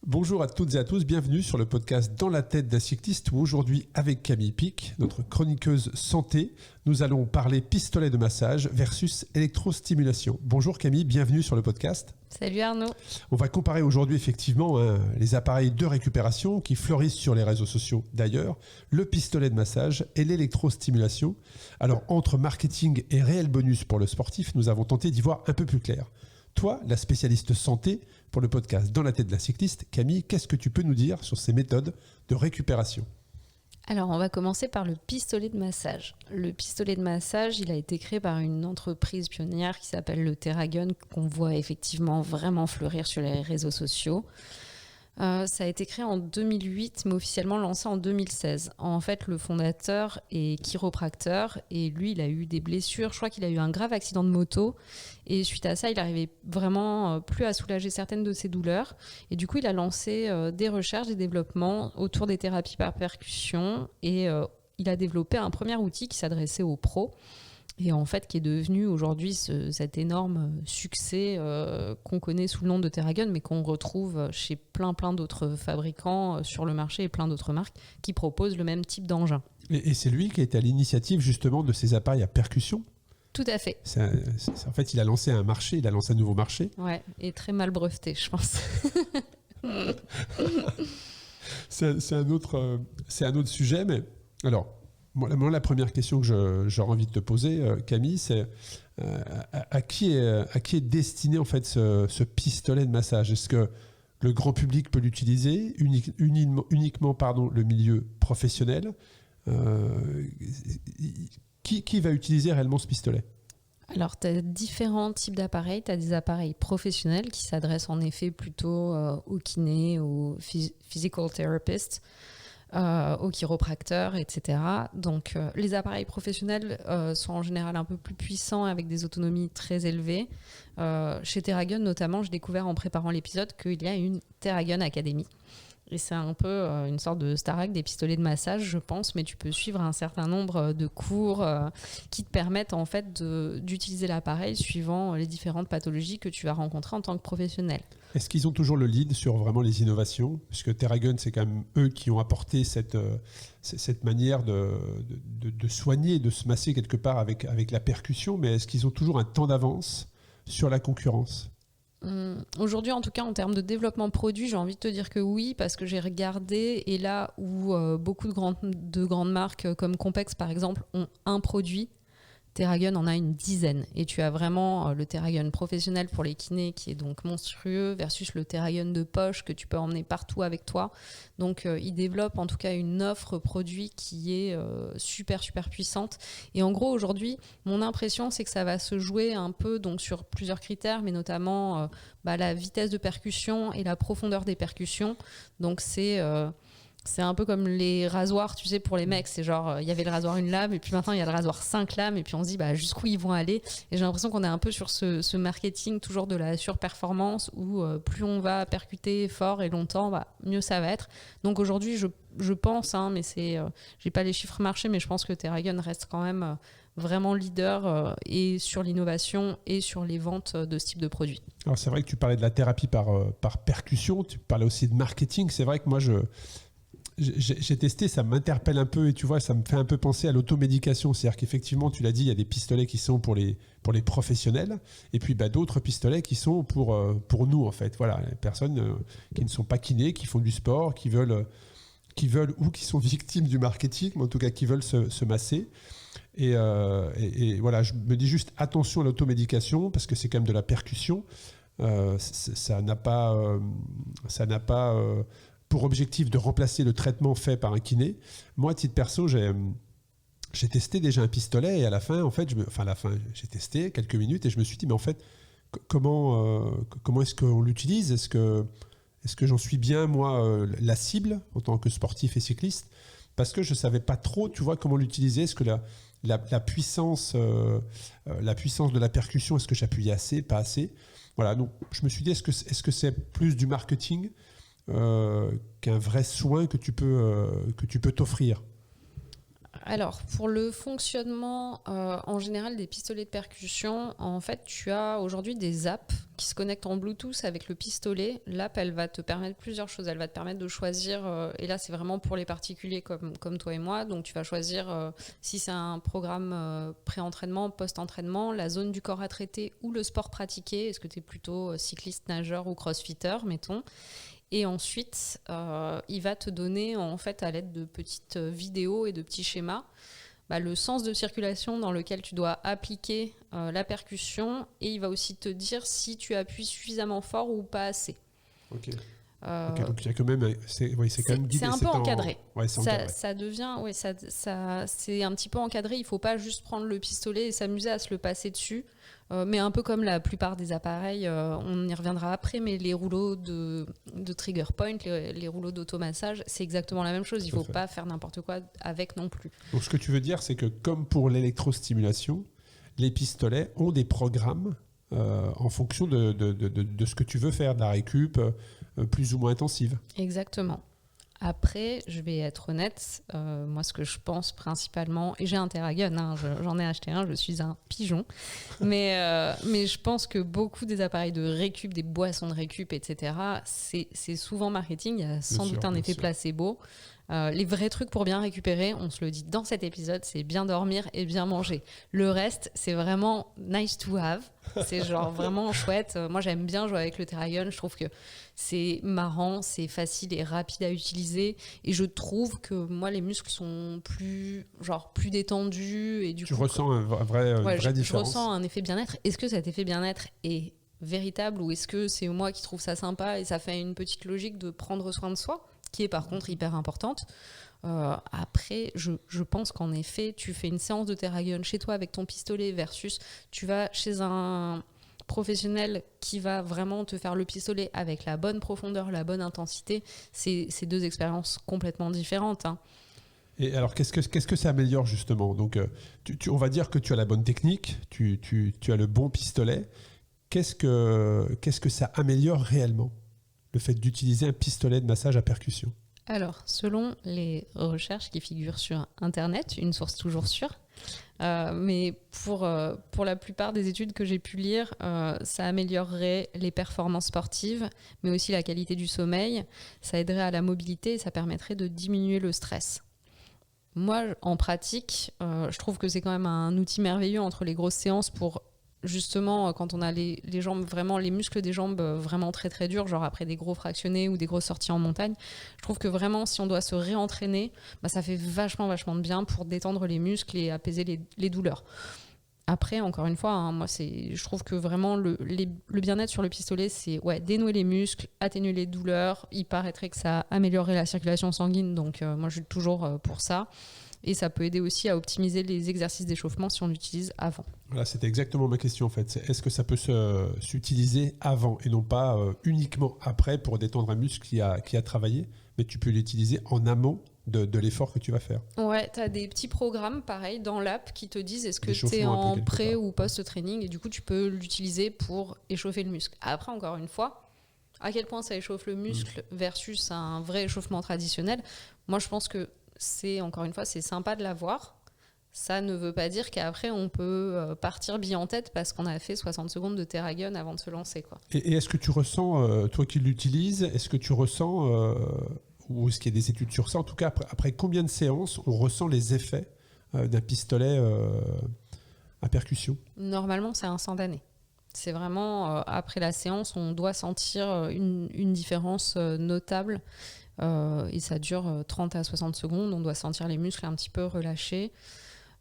Bonjour à toutes et à tous, bienvenue sur le podcast Dans la tête d'un cycliste où aujourd'hui avec Camille Pic, notre chroniqueuse santé, nous allons parler pistolet de massage versus électrostimulation. Bonjour Camille, bienvenue sur le podcast. Salut Arnaud. On va comparer aujourd'hui effectivement les appareils de récupération qui fleurissent sur les réseaux sociaux d'ailleurs, le pistolet de massage et l'électrostimulation. Alors entre marketing et réel bonus pour le sportif, nous avons tenté d'y voir un peu plus clair. Toi, la spécialiste santé, pour le podcast Dans la tête d'un cycliste, Camille, qu'est-ce que tu peux nous dire sur ces méthodes de récupération ? Alors, on va commencer par le pistolet de massage. Le pistolet de massage, il a été créé par une entreprise pionnière qui s'appelle le TerraGun, qu'on voit effectivement vraiment fleurir sur les réseaux sociaux. Ça a été créé en 2008, mais officiellement lancé en 2016. En fait, le fondateur est chiropracteur et lui, il a eu des blessures. Je crois qu'il a eu un grave accident de moto et suite à ça, il n'arrivait vraiment plus à soulager certaines de ses douleurs. Et du coup, il a lancé des recherches, des développements autour des thérapies par percussion et il a développé un premier outil qui s'adressait aux pros. Et en fait, qui est devenu aujourd'hui cet énorme succès qu'on connaît sous le nom de TerraGun, mais qu'on retrouve chez plein d'autres fabricants sur le marché et plein d'autres marques qui proposent le même type d'engin. Et c'est lui qui est à l'initiative justement de ces appareils à percussion ? Tout à fait. En fait, il a lancé un marché, il a lancé un nouveau marché. Ouais, et très mal breveté, je pense. c'est un autre sujet, mais alors... Moi, la première question que j'aurais envie de te poser, Camille, c'est à qui est destiné en fait ce pistolet de massage ? Est-ce que le grand public peut l'utiliser uniquement le milieu professionnel ? Qui va utiliser réellement ce pistolet ? Alors, tu as différents types d'appareils. Tu as des appareils professionnels qui s'adressent en effet plutôt aux kinés, aux physical therapists, aux chiropracteurs, etc. Donc, les appareils professionnels sont en général un peu plus puissants avec des autonomies très élevées. Chez TerraGun, notamment, j'ai découvert en préparant l'épisode qu'il y a une TerraGun Academy. Et c'est un peu une sorte de Starac des pistolets de massage, je pense, mais tu peux suivre un certain nombre de cours qui te permettent en fait d'utiliser l'appareil suivant les différentes pathologies que tu vas rencontrer en tant que professionnel. Est-ce qu'ils ont toujours le lead sur vraiment les innovations ? Puisque TerraGun, c'est quand même eux qui ont apporté cette manière de soigner, de se masser quelque part avec la percussion, mais est-ce qu'ils ont toujours un temps d'avance sur la concurrence ? Aujourd'hui, en tout cas, en termes de développement produit, j'ai envie de te dire que oui, parce que j'ai regardé, et là où beaucoup de grandes marques comme Compex, par exemple, ont un produit, TerraGun en a une dizaine. Et tu as vraiment le TerraGun professionnel pour les kinés qui est donc monstrueux versus le TerraGun de poche que tu peux emmener partout avec toi. Donc, ils développent en tout cas une offre produit qui est super puissante. Et en gros, aujourd'hui, mon impression, c'est que ça va se jouer un peu donc, sur plusieurs critères, mais notamment la vitesse de percussion et la profondeur des percussions. Donc, c'est un peu comme les rasoirs, tu sais, pour les mecs. C'est genre, il y avait le rasoir une lame, et puis maintenant, il y a le rasoir 5 lames, et puis on se dit, jusqu'où ils vont aller. Et j'ai l'impression qu'on est un peu sur ce marketing, toujours de la surperformance, où plus on va percuter fort et longtemps, mieux ça va être. Donc aujourd'hui, je pense, mais j'ai pas les chiffres marchés, mais je pense que TerraGun reste quand même vraiment leader et sur l'innovation et sur les ventes de ce type de produit. Alors c'est vrai que tu parlais de la thérapie par percussion, tu parlais aussi de marketing. C'est vrai que moi, j'ai testé, ça m'interpelle un peu et tu vois, ça me fait un peu penser à l'automédication. C'est-à-dire qu'effectivement, tu l'as dit, il y a des pistolets qui sont pour les professionnels et puis d'autres pistolets qui sont pour nous en fait. Voilà, les personnes qui ne sont pas kinés, qui font du sport, qui veulent ou qui sont victimes du marketing, mais en tout cas qui veulent se masser. Et voilà, je me dis juste attention à l'automédication parce que c'est quand même de la percussion. Ça n'a pas pour objectif de remplacer le traitement fait par un kiné. Moi, à titre perso, j'ai testé déjà un pistolet et à la fin, en fait, j'ai testé quelques minutes et je me suis dit, mais en fait, comment est-ce qu'on l'utilise ? Est-ce que j'en suis bien, moi, la cible en tant que sportif et cycliste ? Parce que je ne savais pas trop, tu vois, comment l'utiliser. Est-ce que la puissance de la percussion, est-ce que j'appuyais assez, pas assez ? Voilà, donc je me suis dit, est-ce que c'est plus du marketing qu'un vrai soin que tu peux t'offrir ? Alors, pour le fonctionnement en général des pistolets de percussion, en fait, tu as aujourd'hui des apps qui se connectent en Bluetooth avec le pistolet. L'app, elle va te permettre plusieurs choses. Elle va te permettre de choisir, et là, c'est vraiment pour les particuliers comme toi et moi. Donc, tu vas choisir si c'est un programme pré-entraînement, post-entraînement, la zone du corps à traiter ou le sport pratiqué. Est-ce que tu es plutôt cycliste, nageur ou crossfitter, mettons. Et ensuite, il va te donner, en fait, à l'aide de petites vidéos et de petits schémas, le sens de circulation dans lequel tu dois appliquer la percussion. Et il va aussi te dire si tu appuies suffisamment fort ou pas assez. Ok. Donc il y a quand même, c'est quand même guidé. C'est un peu encadré. Ouais, c'est encadré. Ça devient, c'est un petit peu encadré. Il ne faut pas juste prendre le pistolet et s'amuser à se le passer dessus. Mais un peu comme la plupart des appareils, on y reviendra après, mais les rouleaux de trigger point, les rouleaux d'automassage, c'est exactement la même chose. Il ne faut pas faire n'importe quoi avec non plus. Donc ce que tu veux dire, c'est que comme pour l'électrostimulation, les pistolets ont des programmes en fonction de ce que tu veux faire, de la récup plus ou moins intensive. Exactement. Après, je vais être honnête, moi ce que je pense principalement, et j'ai un TerraGun, j'en ai acheté un, je suis un pigeon, mais je pense que beaucoup des appareils de récup, des boissons de récup, etc., c'est souvent marketing, il y a sans doute un effet placebo. Les vrais trucs pour bien récupérer, on se le dit dans cet épisode, c'est bien dormir et bien manger. Le reste, c'est vraiment nice to have. C'est genre vraiment chouette. Moi, j'aime bien jouer avec le TerraGun. Je trouve que c'est marrant, c'est facile et rapide à utiliser. Et je trouve que moi, les muscles sont plus détendus. Et du tu coup, ressens une vraie différence. Je ressens un effet bien-être. Est-ce que cet effet bien-être est véritable ou est-ce que c'est moi qui trouve ça sympa et ça fait une petite logique de prendre soin de soi, qui est par contre hyper importante. Après, je pense qu'en effet, tu fais une séance de TerraGun chez toi avec ton pistolet versus tu vas chez un professionnel qui va vraiment te faire le pistolet avec la bonne profondeur, la bonne intensité. C'est deux expériences complètement différentes. Et alors, qu'est-ce que ça améliore justement ? Donc, on va dire que tu as la bonne technique, tu as le bon pistolet. Qu'est-ce que ça améliore réellement ? Le fait d'utiliser un pistolet de massage à percussion? Alors, selon les recherches qui figurent sur Internet, une source toujours sûre, mais pour la plupart des études que j'ai pu lire, ça améliorerait les performances sportives, mais aussi la qualité du sommeil, ça aiderait à la mobilité et ça permettrait de diminuer le stress. Moi, en pratique, je trouve que c'est quand même un outil merveilleux entre les grosses séances pour... Justement, quand on a les jambes, vraiment les muscles des jambes vraiment très très durs, genre après des gros fractionnés ou des grosses sorties en montagne, je trouve que vraiment si on doit se réentraîner, ça fait vachement de bien pour détendre les muscles et apaiser les douleurs. Après, encore une fois, moi je trouve que vraiment le bien-être sur le pistolet, c'est dénouer les muscles, atténuer les douleurs. Il paraîtrait que ça améliorerait la circulation sanguine, donc moi je suis toujours pour ça. Et ça peut aider aussi à optimiser les exercices d'échauffement si on l'utilise avant. Voilà, c'était exactement ma question en fait. Est-ce que ça peut s'utiliser avant et non pas uniquement après pour détendre un muscle qui a travaillé, mais tu peux l'utiliser en amont de l'effort que tu vas faire. Ouais, tu as des petits programmes pareil dans l'app qui te disent est-ce que tu es en pré ou post-training et du coup tu peux l'utiliser pour échauffer le muscle. Après, encore une fois, à quel point ça échauffe le muscle versus un vrai échauffement traditionnel, moi je pense que encore une fois, c'est sympa de l'avoir. Ça ne veut pas dire qu'après, on peut partir bille en tête parce qu'on a fait 60 secondes de TerraGun avant de se lancer, quoi. Et est-ce que tu ressens, toi qui l'utilises, est-ce que tu ressens, ou est-ce qu'il y a des études sur ça, en tout cas, après combien de séances on ressent les effets d'un pistolet à percussion ? Normalement, c'est instantané. C'est vraiment, après la séance, on doit sentir une différence notable. Et ça dure 30 à 60 secondes, on doit sentir les muscles un petit peu relâchés.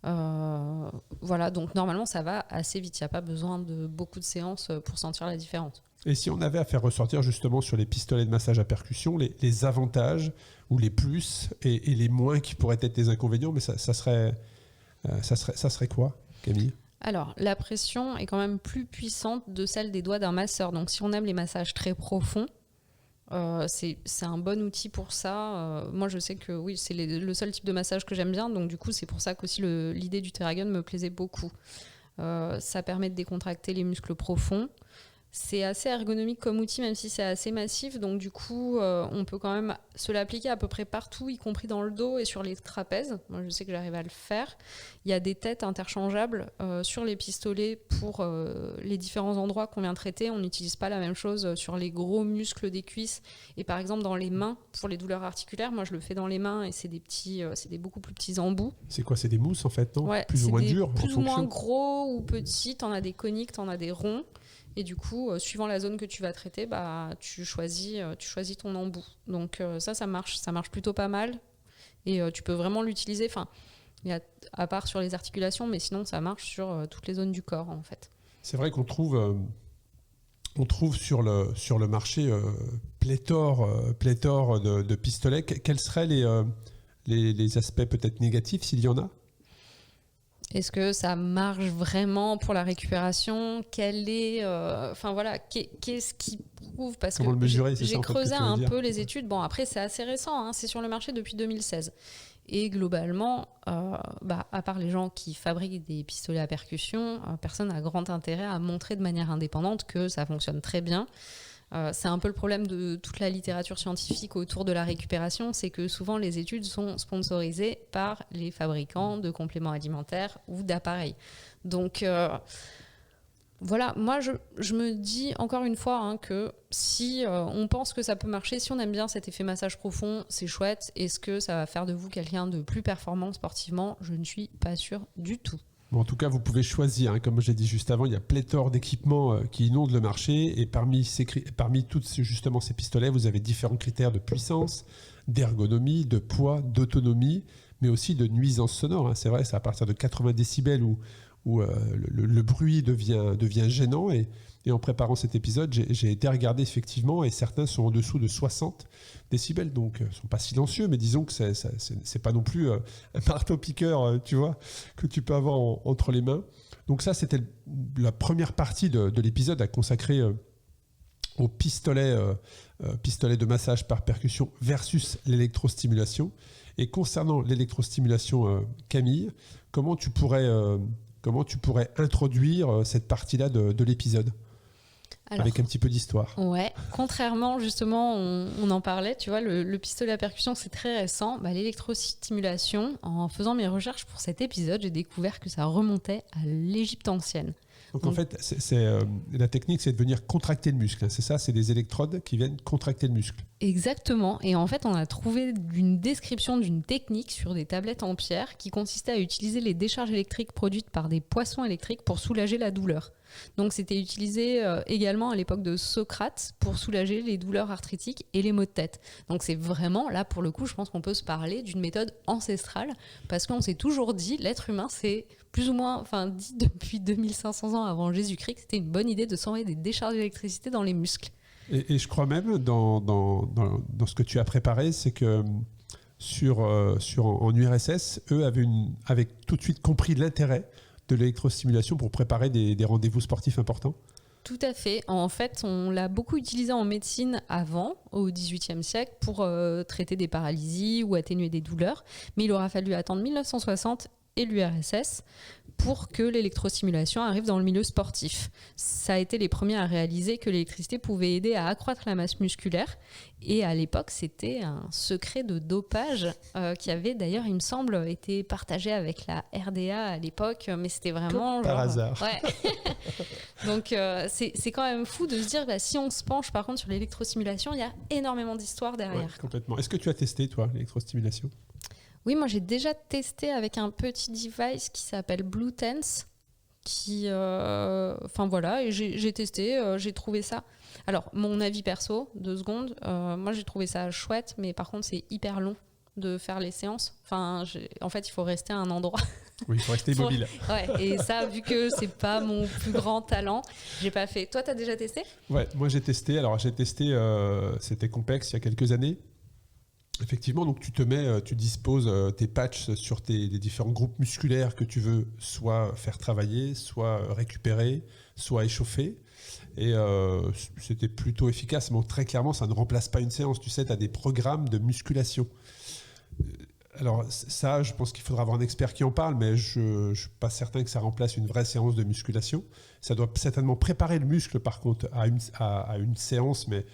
Voilà, donc normalement ça va assez vite, il n'y a pas besoin de beaucoup de séances pour sentir la différence. Et si on avait à faire ressortir justement sur les pistolets de massage à percussion les avantages ou les plus et les moins qui pourraient être des inconvénients, mais ça serait quoi, Camille ? Alors, la pression est quand même plus puissante de celle des doigts d'un masseur. Donc si on aime les massages très profonds, c'est un bon outil pour ça. Moi, je sais que oui, c'est le seul type de massage que j'aime bien. Donc, du coup, c'est pour ça qu'aussi l'idée du TerraGun me plaisait beaucoup. Ça permet de décontracter les muscles profonds. C'est assez ergonomique comme outil, même si c'est assez massif. Donc du coup, on peut quand même se l'appliquer à peu près partout, y compris dans le dos et sur les trapèzes. Moi, je sais que j'arrive à le faire. Il y a des têtes interchangeables sur les pistolets pour les différents endroits qu'on vient traiter. On n'utilise pas la même chose sur les gros muscles des cuisses. Et par exemple, dans les mains, pour les douleurs articulaires, moi, je le fais dans les mains et c'est des beaucoup plus petits embouts. C'est quoi? C'est des mousses en fait, non? Ouais, Plus ou moins durs en plus ou moins fonction. gros ou petits. T'en as des coniques, t'en as des ronds. Et du coup, suivant la zone que tu vas traiter, tu choisis ton embout. Donc ça marche plutôt pas mal. Et tu peux vraiment l'utiliser. Enfin, à part sur les articulations, mais sinon ça marche sur toutes les zones du corps en fait. C'est vrai qu'on trouve sur le marché pléthore de pistolets. Quels seraient les aspects peut-être négatifs, s'il y en a? Est-ce que ça marche vraiment pour la récupération? Qu'est-ce qui prouve? Parce Comment que le mesurer, c'est ça, j'ai en fait, que creusé tu veux un dire. peu les études. Bon, après, c'est assez récent, hein, c'est sur le marché depuis 2016. Et globalement, à part les gens qui fabriquent des pistolets à percussion, personne n'a grand intérêt à montrer de manière indépendante que ça fonctionne très bien. C'est un peu le problème de toute la littérature scientifique autour de la récupération, c'est que souvent les études sont sponsorisées par les fabricants de compléments alimentaires ou d'appareils. Donc voilà, moi je me dis encore une fois que si on pense que ça peut marcher, si on aime bien cet effet massage profond, c'est chouette. Est-ce que ça va faire de vous quelqu'un de plus performant sportivement? Je ne suis pas sûre du tout. Bon, en tout cas, vous pouvez choisir. Hein, comme j'ai dit juste avant, il y a pléthore d'équipements qui inondent le marché. Et parmi justement ces pistolets, vous avez différents critères de puissance, d'ergonomie, de poids, d'autonomie, mais aussi de nuisance sonore. Hein. C'est vrai, c'est à partir de 80 décibels où le bruit devient gênant. Et en préparant cet épisode, j'ai été regarder effectivement, et certains sont en dessous de 60 décibels, donc ne sont pas silencieux, mais disons que c'est pas non plus un marteau-piqueur, tu vois, que tu peux avoir entre les mains. Donc ça, c'était la première partie de l'épisode à consacrer au pistolet de massage par percussion versus l'électrostimulation. Et concernant l'électrostimulation, Camille, comment tu pourrais introduire cette partie-là de l'épisode? Alors, avec un petit peu d'histoire. Ouais, contrairement justement, on en parlait, tu vois, le pistolet à percussion c'est très récent. L'électrostimulation, en faisant mes recherches pour cet épisode, j'ai découvert que ça remontait à l'Égypte ancienne. Donc en fait, la technique, c'est de venir contracter le muscle. Hein, c'est ça, c'est des électrodes qui viennent contracter le muscle. Exactement. Et en fait, on a trouvé une description d'une technique sur des tablettes en pierre qui consistait à utiliser les décharges électriques produites par des poissons électriques pour soulager la douleur. Donc c'était utilisé également à l'époque de Socrate pour soulager les douleurs arthritiques et les maux de tête. Donc c'est vraiment, là pour le coup, je pense qu'on peut se parler d'une méthode ancestrale parce qu'on s'est toujours dit, l'être humain, c'est plus ou moins, dit depuis 2500 ans avant Jésus-Christ, que c'était une bonne idée de s'envoyer des décharges d'électricité dans les muscles. Et je crois même, dans ce que tu as préparé, c'est que en URSS, eux avaient tout de suite compris l'intérêt de l'électrostimulation pour préparer des rendez-vous sportifs importants. Tout à fait. En fait, on l'a beaucoup utilisé en médecine avant, au XVIIIe siècle, pour traiter des paralysies ou atténuer des douleurs. Mais il aura fallu attendre 1960 et l'URSS pour que l'électrostimulation arrive dans le milieu sportif. Ça a été les premiers à réaliser que l'électricité pouvait aider à accroître la masse musculaire. Et à l'époque, c'était un secret de dopage qui avait d'ailleurs, il me semble, été partagé avec la RDA à l'époque. Mais c'était vraiment... Par hasard. Ouais. Donc c'est quand même fou de se dire, si on se penche par contre sur l'électrostimulation, il y a énormément d'histoires derrière. Ouais, complètement. Est-ce que tu as testé, toi, l'électrostimulation ? Oui, moi j'ai déjà testé avec un petit device qui s'appelle BlueTense, et j'ai testé, j'ai trouvé ça. Alors, mon avis perso, 2 secondes, moi j'ai trouvé ça chouette, mais par contre c'est hyper long de faire les séances. En fait, il faut rester à un endroit. Oui, il faut rester immobile. Ouais, et ça, vu que c'est pas mon plus grand talent, j'ai pas fait. Toi, t'as déjà testé ? Ouais, moi j'ai testé. Alors c'était Compex il y a quelques années. Effectivement, donc tu disposes tes patchs sur les différents groupes musculaires que tu veux soit faire travailler, soit récupérer, soit échauffer. Et c'était plutôt efficace. Mais très clairement, ça ne remplace pas une séance. Tu sais, tu as des programmes de musculation. Alors ça, je pense qu'il faudra avoir un expert qui en parle, mais je ne suis pas certain que ça remplace une vraie séance de musculation. Ça doit certainement préparer le muscle, par contre, à une séance, mais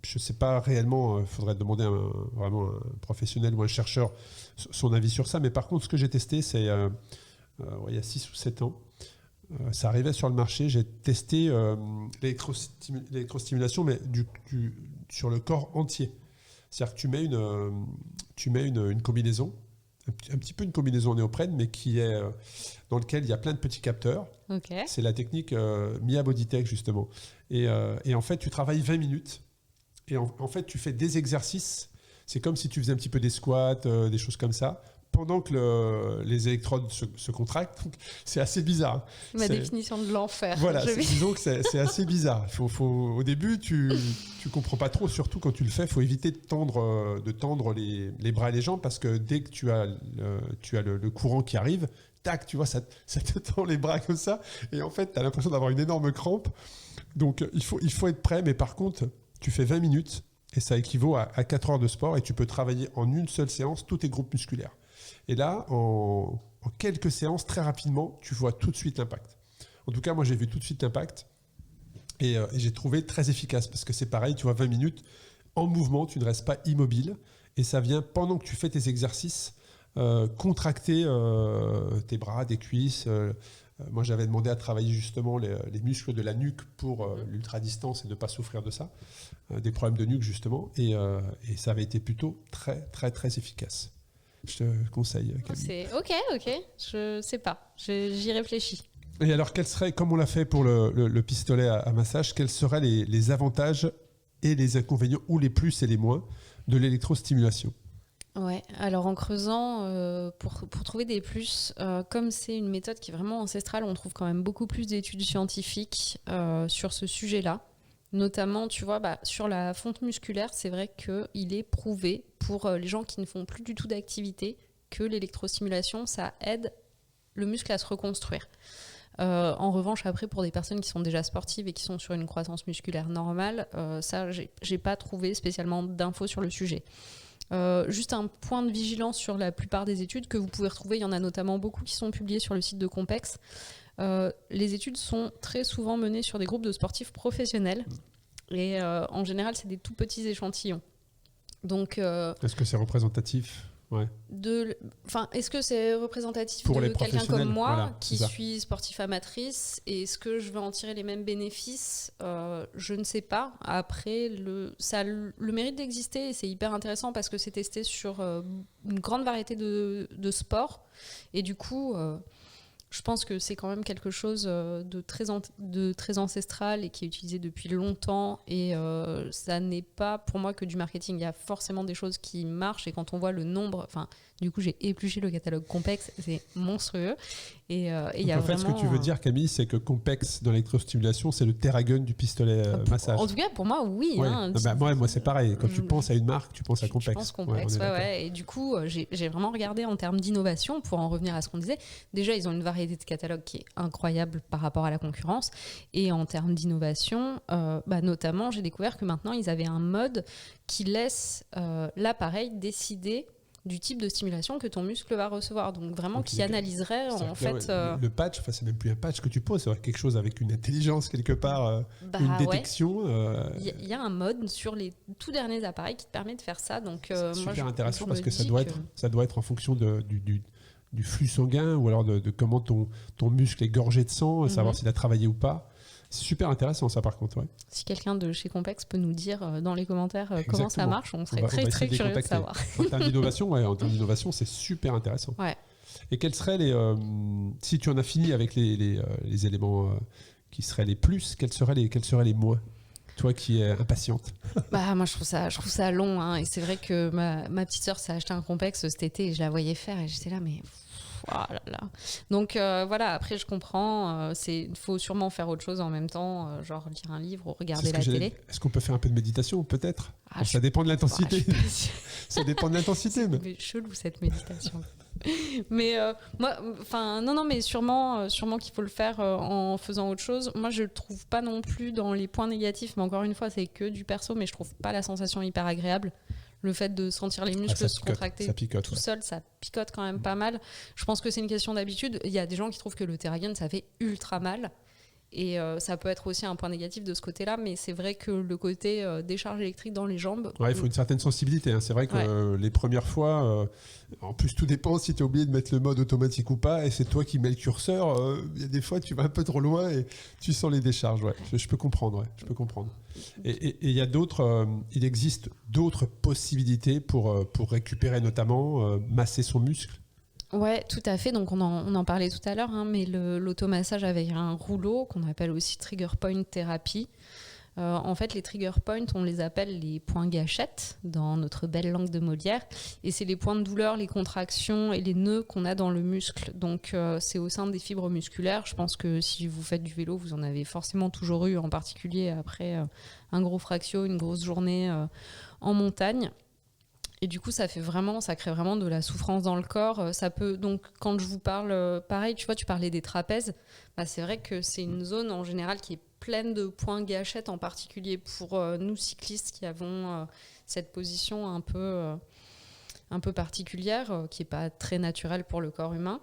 je ne sais pas réellement. Il faudrait demander vraiment un professionnel ou un chercheur son avis sur ça. Mais par contre, ce que j'ai testé, c'est il y a 6 ou 7 ans. Ça arrivait sur le marché. J'ai testé l'électrostimulation, mais sur le corps entier. C'est-à-dire que tu mets une combinaison, un petit peu une combinaison en néoprène, mais dans lequel il y a plein de petits capteurs. Okay. C'est la technique Mia Bodytech, justement. Et en fait, tu travailles 20 minutes. Et en fait, tu fais des exercices. C'est comme si tu faisais un petit peu des squats, des choses comme ça, pendant que les électrodes se contractent. Donc, c'est assez bizarre. Ma définition de l'enfer. Voilà, disons que c'est assez bizarre. Au début, tu comprends pas trop, surtout quand tu le fais. Il faut éviter de tendre les bras et les jambes, parce que dès que tu as le courant qui arrive, tac, tu vois, ça te tend les bras comme ça. Et en fait, tu as l'impression d'avoir une énorme crampe. Donc, il faut être prêt. Mais par contre, tu fais 20 minutes et ça équivaut à 4 heures de sport, et tu peux travailler en une seule séance tous tes groupes musculaires. Et là, en quelques séances, très rapidement, tu vois tout de suite l'impact. En tout cas, moi, j'ai vu tout de suite l'impact et j'ai trouvé très efficace, parce que c'est pareil, tu vois, 20 minutes en mouvement, tu ne restes pas immobile, et ça vient pendant que tu fais tes exercices contracter tes bras, tes cuisses. Moi, j'avais demandé à travailler justement les muscles de la nuque pour l'ultra-distance et ne pas souffrir de ça, des problèmes de nuque justement, et ça avait été plutôt très, très, très efficace. Je te conseille, Camille. Ok, je sais pas, j'y réfléchis. Et alors, comme on l'a fait pour le pistolet à massage, quels seraient les avantages et les inconvénients, ou les plus et les moins, de l'électrostimulation ? Ouais, alors en creusant, pour trouver des plus, comme c'est une méthode qui est vraiment ancestrale, on trouve quand même beaucoup plus d'études scientifiques sur ce sujet-là. Notamment, tu vois, sur la fonte musculaire, c'est vrai qu'il est prouvé pour les gens qui ne font plus du tout d'activité que l'électrostimulation, ça aide le muscle à se reconstruire. En revanche, après, pour des personnes qui sont déjà sportives et qui sont sur une croissance musculaire normale, ça, j'ai pas trouvé spécialement d'infos sur le sujet. Juste un point de vigilance sur la plupart des études que vous pouvez retrouver, il y en a notamment beaucoup qui sont publiées sur le site de Compex. Les études sont très souvent menées sur des groupes de sportifs professionnels et en général c'est des tout petits échantillons. Donc, est-ce que c'est représentatif ? Ouais. Est-ce que c'est représentatif pour de quelqu'un comme moi, voilà, qui suis sportif amatrice, et est-ce que je vais en tirer les mêmes bénéfices ? Je ne sais pas. Après, ça a le mérite d'exister, et c'est hyper intéressant parce que c'est testé sur une grande variété de sports, et du coup je pense que c'est quand même quelque chose de très ancestral et qui est utilisé depuis longtemps, et ça n'est pas pour moi que du marketing. Il y a forcément des choses qui marchent, et quand on voit le nombre, du coup j'ai épluché le catalogue Compex, c'est monstrueux, et il y a vraiment... ce que tu veux dire, Camille, c'est que Compex dans l'électrostimulation, c'est le Theragun du pistolet massage. En tout cas pour moi, oui. Ouais. Hein, moi c'est pareil, quand tu penses à une marque, tu penses à Compex. Je pense Compex, ouais. Et du coup j'ai vraiment regardé en termes d'innovation, pour en revenir à ce qu'on disait. Déjà, ils ont une variété de catalogues qui est incroyable par rapport à la concurrence, et en termes d'innovation, notamment j'ai découvert que maintenant ils avaient un mode qui laisse l'appareil décider du type de stimulation que ton muscle va recevoir, donc vraiment qui analyserait en fait... Le patch, c'est même plus un patch que tu poses, c'est quelque chose avec une intelligence quelque part, une détection. Il y a un mode sur les tout derniers appareils qui te permet de faire ça, donc c'est super intéressant, parce que ça doit être en fonction du flux sanguin, ou alors de comment ton muscle est gorgé de sang, savoir s'il a travaillé ou pas. C'est super intéressant, ça, par contre. Ouais. Si quelqu'un de chez Compex peut nous dire dans les commentaires comment ça marche, on serait très, très curieux de savoir. En termes d'innovation, c'est super intéressant. Ouais. Et quels seraient si tu en as fini avec les éléments qui seraient les plus, quels seraient les moins ? Toi qui es impatiente. Moi, je trouve ça long, hein, et c'est vrai que ma petite sœur s'est acheté un Compex cet été, et je la voyais faire, et j'étais là, mais... Oh là là. Donc voilà, après je comprends, il faut sûrement faire autre chose en même temps, genre lire un livre ou regarder la télé. Est-ce qu'on peut faire un peu de méditation, peut-être ? Ça dépend de l'intensité. Ça dépend de l'intensité. C'est chelou cette méditation. Mais mais sûrement qu'il faut le faire en faisant autre chose. Moi, je le trouve pas non plus dans les points négatifs, mais encore une fois, c'est que du perso, mais je trouve pas la sensation hyper agréable. le fait de sentir les muscles se contracter ça picote, tout seul, ça picote quand même pas mal. Je pense que c'est une question d'habitude. Il y a des gens qui trouvent que le TheraGain, ça fait ultra mal. Et ça peut être aussi un point négatif de ce côté-là, mais c'est vrai que le côté décharge électrique dans les jambes... Ouais, il faut une certaine sensibilité. Hein. C'est vrai que les premières fois, en plus tout dépend si tu as oublié de mettre le mode automatique ou pas, et c'est toi qui mets le curseur. Il y a des fois tu vas un peu trop loin et tu sens les décharges. Ouais. Je peux comprendre. Ouais. Je peux comprendre. Et il y a d'autres, il existe d'autres possibilités pour récupérer notamment, masser son muscle. Ouais, tout à fait. Donc on en parlait tout à l'heure, hein, mais l'automassage avec un rouleau qu'on appelle aussi trigger point thérapie. En fait, les trigger points, on les appelle les points gâchettes dans notre belle langue de Molière. Et c'est les points de douleur, les contractions et les nœuds qu'on a dans le muscle. Donc c'est au sein des fibres musculaires. Je pense que si vous faites du vélo, vous en avez forcément toujours eu, en particulier après un gros fractio, une grosse journée en montagne. Et du coup, ça crée vraiment de la souffrance dans le corps. Ça peut, donc, quand je vous parle, pareil, tu vois, tu parlais des trapèzes, bah, c'est vrai que c'est une zone en général qui est pleine de points gâchettes, en particulier pour nous cyclistes qui avons cette position un peu particulière, qui n'est pas très naturelle pour le corps humain.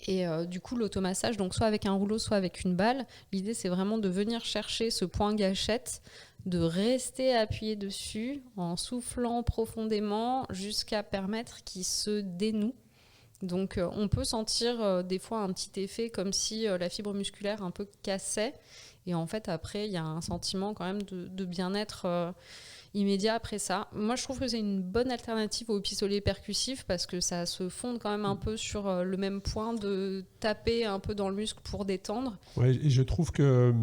Et du coup, l'automassage, donc soit avec un rouleau, soit avec une balle, l'idée, c'est vraiment de venir chercher ce point gâchette, de rester appuyé dessus en soufflant profondément jusqu'à permettre qu'il se dénoue. Donc on peut sentir des fois un petit effet comme si la fibre musculaire un peu cassait. Et en fait, après, il y a un sentiment quand même de bien-être immédiat après ça. Moi, je trouve que c'est une bonne alternative au pistolet percussif parce que ça se fonde quand même un peu sur le même point de taper un peu dans le muscle pour détendre. Ouais, et je trouve que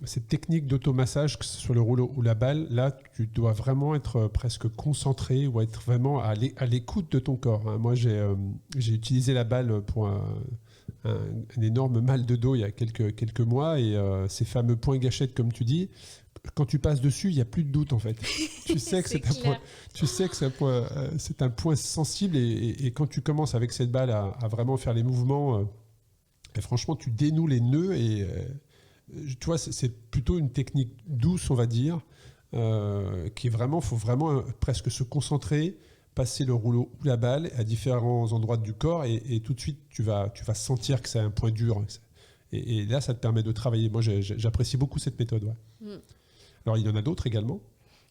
cette technique d'automassage, que ce soit le rouleau ou la balle, là, tu dois vraiment être presque concentré ou être vraiment à l'écoute de ton corps. Hein. Moi, j'ai utilisé la balle pour un énorme mal de dos il y a quelques mois et ces fameux points gâchettes, comme tu dis, quand tu passes dessus, il n'y a plus de doute en fait. Tu sais que c'est un point sensible et quand tu commences avec cette balle à vraiment faire les mouvements, et franchement, tu dénoues les nœuds et tu vois, c'est plutôt une technique douce, on va dire, qui est vraiment, faut vraiment presque se concentrer, passer le rouleau ou la balle à différents endroits du corps et tout de suite, tu vas sentir que c'est un point dur. Et là, ça te permet de travailler. Moi, j'apprécie beaucoup cette méthode. Ouais. Alors, il y en a d'autres également.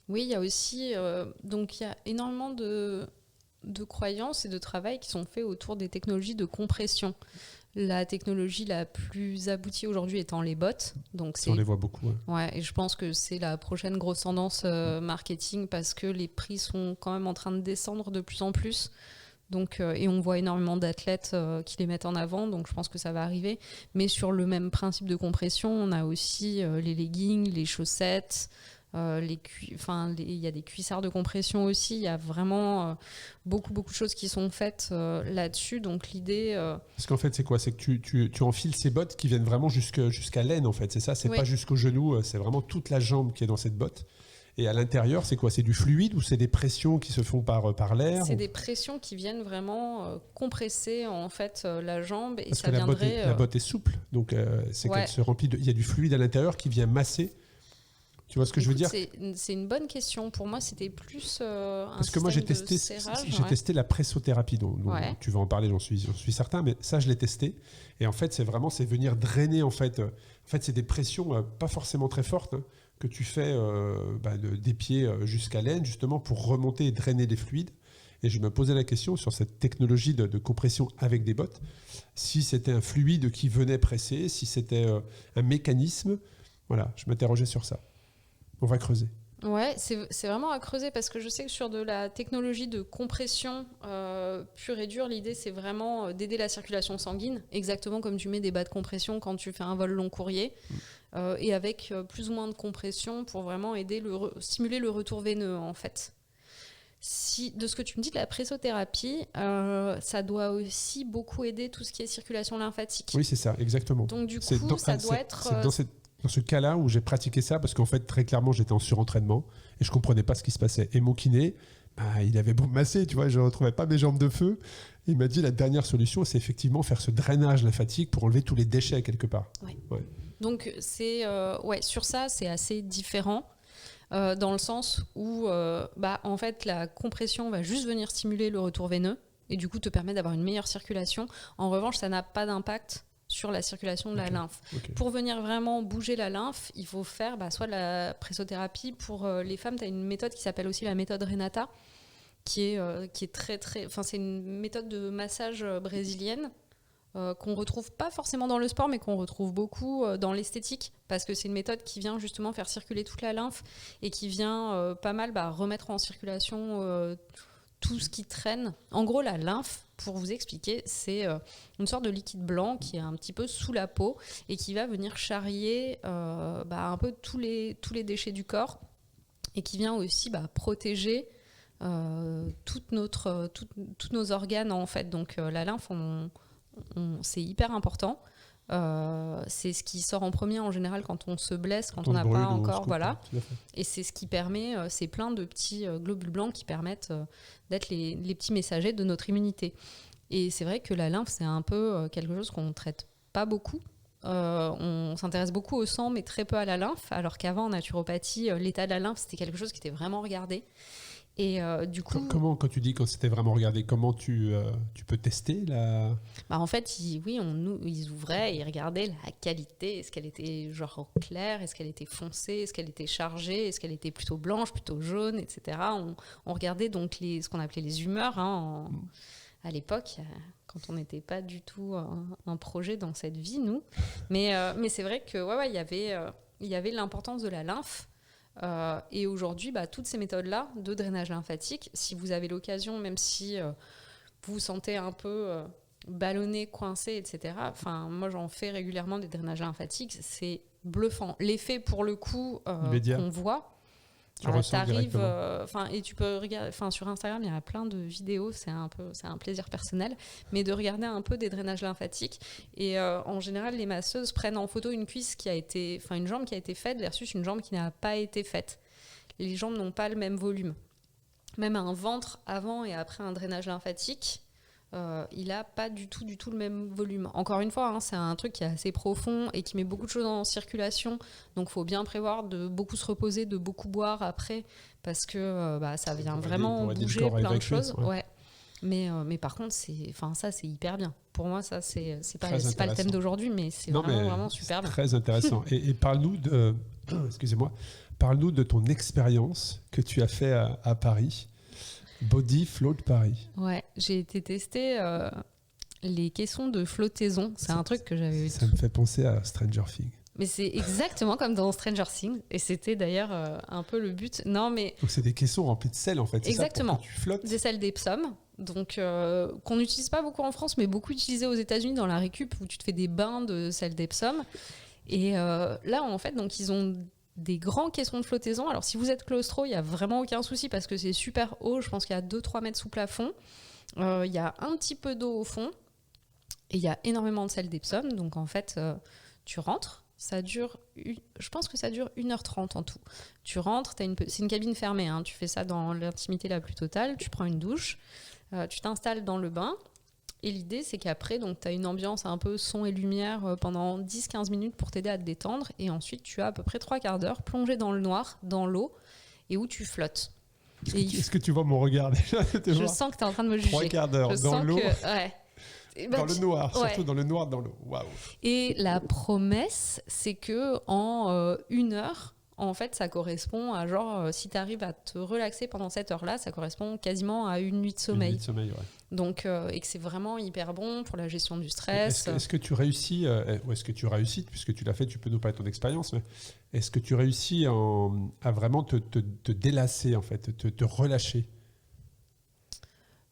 Oui, il y a aussi... donc, il y a énormément de croyances et de travail qui sont faits autour des technologies de compression. La technologie la plus aboutie aujourd'hui étant les bots. Donc on les voit beaucoup. Ouais. Ouais, et je pense que c'est la prochaine grosse tendance marketing parce que les prix sont quand même en train de descendre de plus en plus. Donc, et on voit énormément d'athlètes qui les mettent en avant, donc je pense que ça va arriver. Mais sur le même principe de compression, on a aussi les leggings, les chaussettes, il y a des cuissards de compression aussi. Il y a vraiment beaucoup de choses qui sont faites là-dessus. Donc l'idée... Parce qu'en fait, c'est quoi ? C'est que tu enfiles ces bottes qui viennent vraiment jusqu'à l'aine, en fait. C'est ça ? C'est pas jusqu'au genou, c'est vraiment toute la jambe qui est dans cette botte. Et à l'intérieur, c'est quoi ? C'est du fluide ou c'est des pressions qui se font par l'air ? C'est des pressions qui viennent vraiment compresser en fait la jambe. Et parce ça que viendrait, la botte est souple, donc c'est qu'elle se remplit il y a du fluide à l'intérieur qui vient masser. Tu vois ce que je veux dire ? C'est une bonne question. Pour moi, c'était plus parce que moi, j'ai testé la pressothérapie, dont tu vas en parler, j'en suis certain, mais ça, je l'ai testé. Et en fait, c'est venir drainer. En fait, c'est des pressions pas forcément très fortes, hein, que tu fais des pieds jusqu'à l'aine, justement, pour remonter et drainer les fluides. Et je me posais la question sur cette technologie de compression avec des bottes, si c'était un fluide qui venait presser, si c'était un mécanisme. Voilà, je m'interrogeais sur ça. On va creuser. Ouais, c'est vraiment à creuser parce que je sais que sur de la technologie de compression pure et dure, l'idée c'est vraiment d'aider la circulation sanguine, exactement comme tu mets des bas de compression quand tu fais un vol long courrier, et avec plus ou moins de compression pour vraiment aider stimuler le retour veineux en fait. De ce que tu me dis de la pressothérapie, ça doit aussi beaucoup aider tout ce qui est circulation lymphatique. Oui, c'est ça, exactement. Donc du coup, ça doit être... Dans ce cas-là où j'ai pratiqué ça, parce qu'en fait, très clairement, j'étais en surentraînement et je ne comprenais pas ce qui se passait. Et mon kiné, il avait beau me masser, tu vois, je ne retrouvais pas mes jambes de feu. Et il m'a dit la dernière solution, c'est effectivement faire ce drainage lymphatique pour enlever tous les déchets quelque part. Ouais. Donc, sur ça, c'est assez différent. dans le sens où en fait la compression va juste venir stimuler le retour veineux et du coup te permet d'avoir une meilleure circulation. En revanche, ça n'a pas d'impact sur la circulation de la lymphe. Pour venir vraiment bouger la lymphe, il faut faire soit de la pressothérapie. Pour les femmes, tu as une méthode qui s'appelle aussi la méthode Renata, qui est très très... Enfin, c'est une méthode de massage brésilienne qu'on retrouve pas forcément dans le sport, mais qu'on retrouve beaucoup dans l'esthétique, parce que c'est une méthode qui vient justement faire circuler toute la lymphe et qui vient pas mal remettre en circulation tout ce qui traîne. En gros, la lymphe, pour vous expliquer, c'est une sorte de liquide blanc qui est un petit peu sous la peau et qui va venir charrier un peu tous les déchets du corps et qui vient aussi protéger tous nos organes en fait. Donc la lymphe, c'est hyper important. C'est ce qui sort en premier en général quand on se blesse, quand on n'a pas encore, voilà. Et c'est ce qui permet, c'est plein de petits globules blancs qui permettent d'être les petits messagers de notre immunité. Et c'est vrai que la lymphe, c'est un peu quelque chose qu'on ne traite pas beaucoup. On s'intéresse beaucoup au sang, mais très peu à la lymphe, alors qu'avant en naturopathie, l'état de la lymphe, c'était quelque chose qui était vraiment regardé. Et du coup, quand tu dis quand c'était vraiment regardé, comment tu peux tester la... En fait, ils ouvraient, ils regardaient la qualité. Est-ce qu'elle était genre claire? Est-ce qu'elle était foncée? Est-ce qu'elle était chargée? Est-ce qu'elle était plutôt blanche, plutôt jaune, etc. On regardait donc ce qu'on appelait les humeurs à l'époque, quand on n'était pas du tout un projet dans cette vie, nous. Mais c'est vrai que il y avait l'importance de la lymphe. Et aujourd'hui, toutes ces méthodes-là de drainage lymphatique, si vous avez l'occasion, même si vous vous sentez un peu ballonné, coincé, etc. Enfin, moi, j'en fais régulièrement des drainages lymphatiques. C'est bluffant. L'effet, pour le coup, qu'on voit, t'arrives, et tu peux regarder. Sur Instagram, il y a plein de vidéos. C'est un plaisir personnel, mais de regarder un peu des drainages lymphatiques. Et en général, les masseuses prennent en photo une une jambe qui a été faite versus une jambe qui n'a pas été faite. Les jambes n'ont pas le même volume. Même un ventre avant et après un drainage lymphatique, il n'a pas du tout le même volume. Encore une fois, c'est un truc qui est assez profond et qui met beaucoup de choses en circulation. Donc, il faut bien prévoir de beaucoup se reposer, de beaucoup boire après, parce que ça vient vraiment bouger plein de choses. Ouais. Mais par contre, c'est hyper bien. Pour moi, ça, c'est pas le thème d'aujourd'hui, mais c'est vraiment super bien. Très intéressant. Et parle-nous de... Excusez-moi. Parle-nous de ton expérience que tu as fait à Paris. Body Float Paris. Ouais, j'ai été tester les caissons de flottaison. C'est un truc que j'avais... Ça me fait penser à Stranger Things. Mais c'est exactement comme dans Stranger Things. Et c'était d'ailleurs un peu le but. Non, mais... Donc c'est des caissons remplis de sel en fait. Exactement. C'est ça, pour que tu flottes. Des sels d'Epsom. Donc, qu'on n'utilise pas beaucoup en France, mais beaucoup utilisé aux États-Unis dans la récup où tu te fais des bains de sel d'Epsom. Et là, en fait, donc ils ont des grands caissons de flottaison. Alors, si vous êtes claustro, il n'y a vraiment aucun souci parce que c'est super haut. Je pense qu'il y a 2-3 mètres sous plafond. Il y a un petit peu d'eau au fond. Et il y a énormément de sel d'Epsom. Donc, en fait, tu rentres. Je pense que ça dure 1h30 en tout. Tu rentres, c'est une cabine fermée. Tu fais ça dans l'intimité la plus totale. Tu prends une douche. Tu t'installes dans le bain. Et l'idée, c'est qu'après, tu as une ambiance un peu son et lumière pendant 10-15 minutes pour t'aider à te détendre. Et ensuite, tu as à peu près 3/4 d'heure plongé dans le noir, dans l'eau, et où tu flottes. Est-ce que tu vois mon regard déjà? Je sens que tu es en train de me juger. 3/4 d'heure dans l'eau. Dans le noir, ouais. Surtout dans le noir, dans l'eau. Waouh. Et la promesse, c'est que en 1 heure, en fait, ça correspond à si tu arrives à te relaxer pendant cette heure-là, ça correspond quasiment à une nuit de sommeil. Une nuit de sommeil, ouais. Donc, et que c'est vraiment hyper bon pour la gestion du stress. Est-ce que tu réussis, puisque tu l'as fait, tu peux nous parler de ton expérience, mais est-ce que tu réussis à vraiment te délasser, en fait, te relâcher?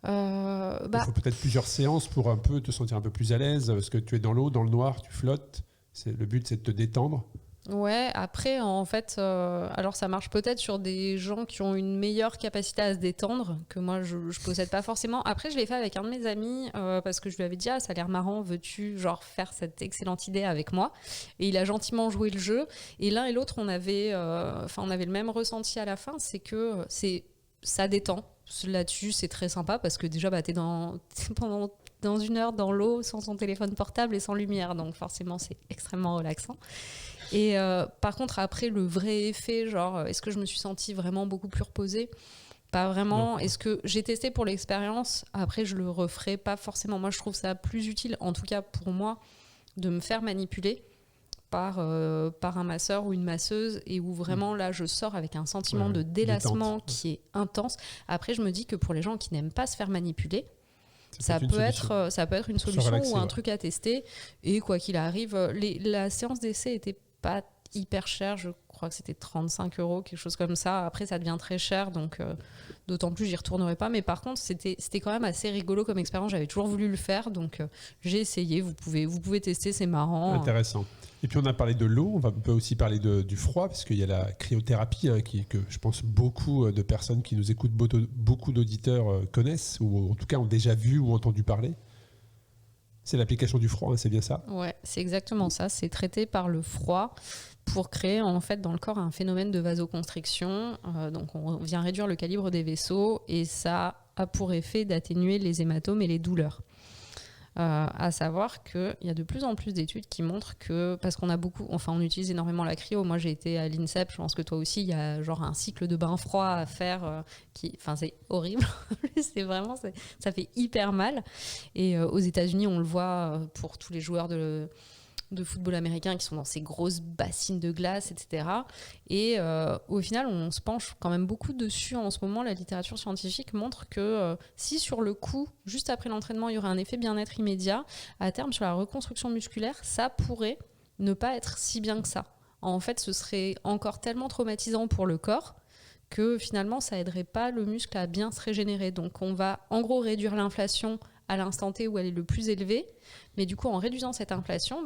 Il faut peut-être plusieurs séances pour un peu te sentir un peu plus à l'aise, parce que tu es dans l'eau, dans le noir, tu flottes. Le but, c'est de te détendre. Ouais, après, en fait, alors ça marche peut-être sur des gens qui ont une meilleure capacité à se détendre, que moi, je possède pas forcément. Après, je l'ai fait avec un de mes amis, parce que je lui avais dit, ça a l'air marrant, veux-tu faire cette excellente idée avec moi? Et il a gentiment joué le jeu. Et l'un et l'autre, on avait le même ressenti à la fin, c'est que ça détend. Là-dessus, c'est très sympa, parce que déjà, t'es pendant dans 1 heure dans l'eau sans son téléphone portable et sans lumière. Donc forcément, c'est extrêmement relaxant. Et par contre, après, le vrai effet, genre, est-ce que je me suis sentie vraiment beaucoup plus reposée ? Pas vraiment. Non. Est-ce que j'ai testé pour l'expérience ? Après, je le referai pas forcément. Moi, je trouve ça plus utile, en tout cas pour moi, de me faire manipuler par un masseur ou une masseuse, et où vraiment là je sors avec un sentiment de délassement qui est intense. Après, je me dis que pour les gens qui n'aiment pas se faire manipuler, ça peut être une solution relaxer, ou un truc à tester. Et quoi qu'il arrive, la séance d'essai était pas hyper chère, je crois que c'était 35 €, quelque chose comme ça. Après, ça devient très cher, donc d'autant plus j'y retournerai pas. Mais par contre, c'était quand même assez rigolo comme expérience. J'avais toujours voulu le faire, donc j'ai essayé. Vous pouvez tester, c'est marrant. Intéressant. Et puis on a parlé de l'eau, on peut aussi parler du froid, parce qu'il y a la cryothérapie, que je pense beaucoup de personnes qui nous écoutent, beaucoup d'auditeurs connaissent, ou en tout cas ont déjà vu ou entendu parler. C'est l'application du froid, c'est bien ça ? Ouais, c'est exactement ça. C'est traité par le froid pour créer en fait dans le corps un phénomène de vasoconstriction. Donc on vient réduire le calibre des vaisseaux, et ça a pour effet d'atténuer les hématomes et les douleurs. À savoir qu'il y a de plus en plus d'études qui montrent que, parce qu'on on utilise énormément la cryo. Moi, j'ai été à l'INSEP, je pense que toi aussi, il y a genre un cycle de bain froid à faire c'est horrible. Ça fait hyper mal. Et aux États-Unis, on le voit pour tous les joueurs de football américain qui sont dans ces grosses bassines de glace, etc. Et au final, on se penche quand même beaucoup dessus en ce moment. La littérature scientifique montre que si sur le coup, juste après l'entraînement, il y aurait un effet bien-être immédiat, à terme, sur la reconstruction musculaire, ça pourrait ne pas être si bien que ça. En fait, ce serait encore tellement traumatisant pour le corps que finalement, ça aiderait pas le muscle à bien se régénérer. Donc, on va en gros réduire l'inflation à l'instant T où elle est le plus élevée. Mais du coup, en réduisant cette inflation,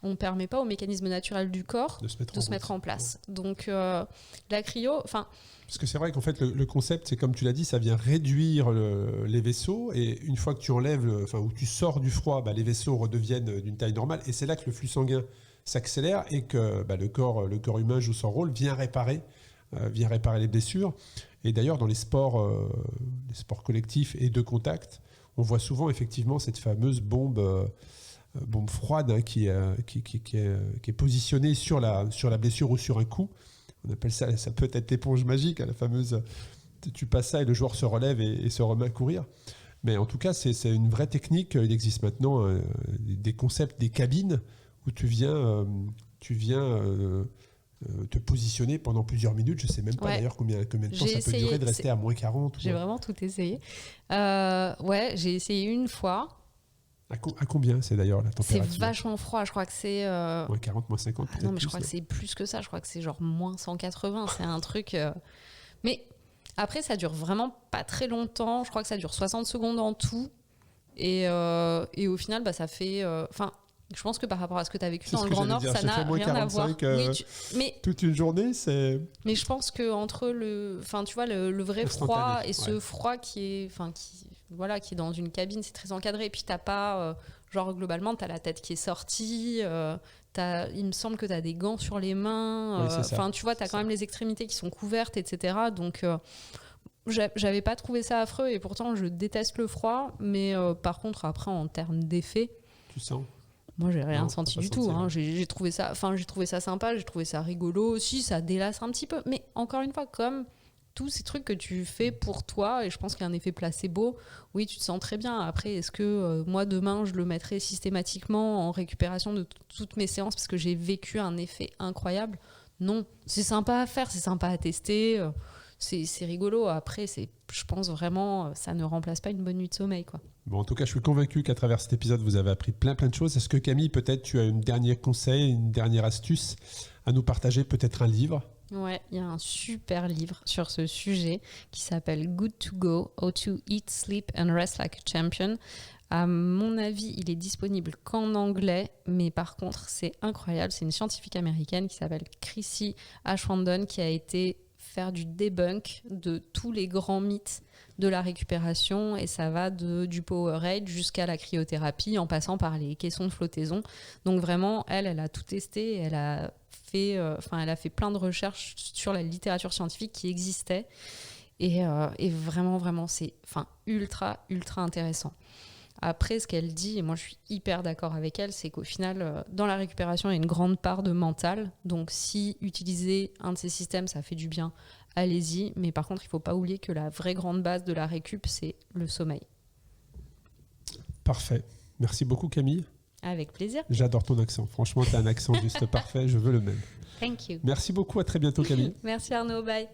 on ne permet pas au mécanisme naturel du corps de se mettre en place. Ouais. Donc, la cryo... Parce que c'est vrai qu'en fait, le concept, c'est comme tu l'as dit, ça vient réduire les vaisseaux. Et une fois que tu enlèves, ou tu sors du froid, les vaisseaux redeviennent d'une taille normale. Et c'est là que le flux sanguin s'accélère et que le corps humain joue son rôle, vient réparer les blessures. Et d'ailleurs, dans les sports collectifs et de contact, on voit souvent effectivement cette fameuse bombe froide qui est positionnée sur la blessure ou sur un coup. On appelle ça peut être l'éponge magique, la fameuse. Tu passes ça et le joueur se relève et se remet à courir. Mais en tout cas, c'est une vraie technique. Il existe maintenant des concepts, des cabines où tu viens te positionner pendant plusieurs minutes. Je ne sais même pas d'ailleurs combien de temps ça peut durer de rester à moins 40. J'ai vraiment tout essayé. J'ai essayé une fois. À combien c'est d'ailleurs la température ? C'est vachement froid, je crois que c'est... Moins 40, moins 50 peut-être. Non, mais je crois que c'est plus que ça, je crois que c'est genre moins 180, c'est un truc... Mais après, ça dure vraiment pas très longtemps, je crois que ça dure 60 secondes en tout, et au final, ça fait... je pense que par rapport à ce que tu as vécu dans le Grand Nord, ça n'a rien à voir. Mais toute une journée, c'est... Mais je pense qu'entre le vrai froid et ce froid qui est dans une cabine, c'est très encadré. Et puis t'as pas, globalement, t'as la tête qui est sortie. Il me semble que t'as des gants sur les mains. T'as quand même les extrémités qui sont couvertes, etc. Donc j'avais pas trouvé ça affreux, et pourtant je déteste le froid. Mais par contre, après, en termes d'effet, tu sens. Moi, j'ai rien senti du tout. J'ai trouvé ça sympa, j'ai trouvé ça rigolo aussi, ça délasse un petit peu. Mais encore une fois, comme tous ces trucs que tu fais pour toi, et je pense qu'il y a un effet placebo, oui, tu te sens très bien. Après, est-ce que moi, demain, je le mettrai systématiquement en récupération de toutes mes séances parce que j'ai vécu un effet incroyable ? Non. C'est sympa à faire, c'est sympa à tester, c'est rigolo. Après, je pense vraiment, ça ne remplace pas une bonne nuit de sommeil, quoi. Bon, en tout cas, je suis convaincu qu'à travers cet épisode, vous avez appris plein de choses. Est-ce que Camille, peut-être tu as un dernier conseil, une dernière astuce à nous partager, peut-être un livre ? Ouais, il y a un super livre sur ce sujet qui s'appelle Good to Go, How to Eat, Sleep and Rest Like a Champion. À mon avis, il est disponible qu'en anglais, mais par contre, c'est incroyable. C'est une scientifique américaine qui s'appelle Chrissy Ashwandon qui a été faire du debunk de tous les grands mythes de la récupération, et ça va du Powerade jusqu'à la cryothérapie en passant par les caissons de flottaison. Donc vraiment, elle a tout testé, elle a fait plein de recherches sur la littérature scientifique qui existait, et vraiment c'est ultra intéressant. Après, ce qu'elle dit, et moi je suis hyper d'accord avec elle, c'est qu'au final, dans la récupération, il y a une grande part de mental. Donc si utiliser un de ces systèmes, ça fait du bien, allez-y. Mais par contre, il ne faut pas oublier que la vraie grande base de la récup, c'est le sommeil. Parfait. Merci beaucoup Camille. Avec plaisir. J'adore ton accent. Franchement, tu as un accent juste parfait. Je veux le même. Thank you. Merci beaucoup. À très bientôt Camille. Merci Arnaud. Bye.